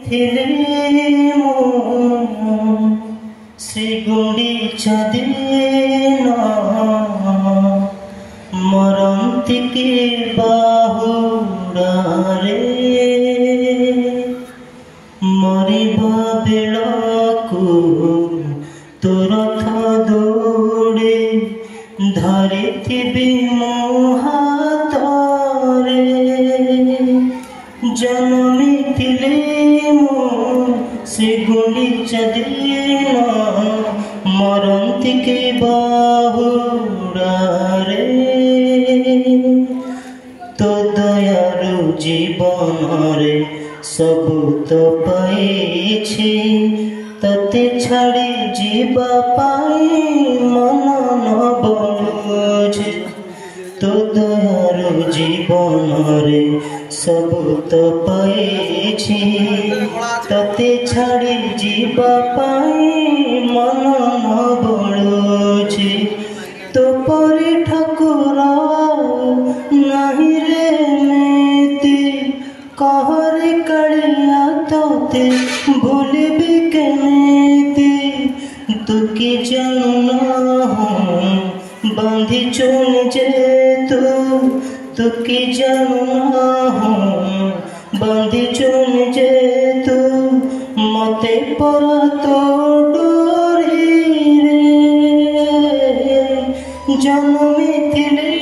ଥିଲେ ଶ୍ରୀ ଗୁଣ୍ଡିଚା ଦିନ ମରନ୍ତି କି ବାହୁଡ଼ାରେ ମରିବା ବେଳକୁ ତୋ ରଥ ଦୌଡ଼ି ଧରିଥିବି ମୋ ହାତରେ ଜନ୍ମିଥିଲେ ଶ୍ରୀ ଗୁଣ୍ଡିଚା ଦିନ ମରନ୍ତି କି ବାହୁଡ଼ାରେ ତୋ ଦୟାରୁ ଜୀବନରେ ସବୁ ତ ପାଇଛି ତତେ ଛାଡ଼ି ଯିବା ପାଇଁ ମନ ନ ବଳୁଛି ତୋ ଦୟାରୁ ଜୀବନରେ ସବୁ ତ ପାଇଛି ତତେ ଛାଡ଼ି ଯିବା ପାଇଁ ମନ ନ ବଳୁଛି ତୋ ପରି ଠାକୁର ନାହିଁ ରେ ଏମିତି କହରେ କାଳିଆ ତୋତେ ଭୁଲିବି କେମିତି ତୁ କି ଜାଣୁନାହୁଁ ବାନ୍ଧିଛୁ ନିଜେ ତୁ କି ଜାଣୁନାହୁଁ ବାନ୍ଧିଛୁ ନିଜେ ତୁ ମତେ ପରା ତୋ ଡୋରିରେ ଜନ୍ମିଥିଲେ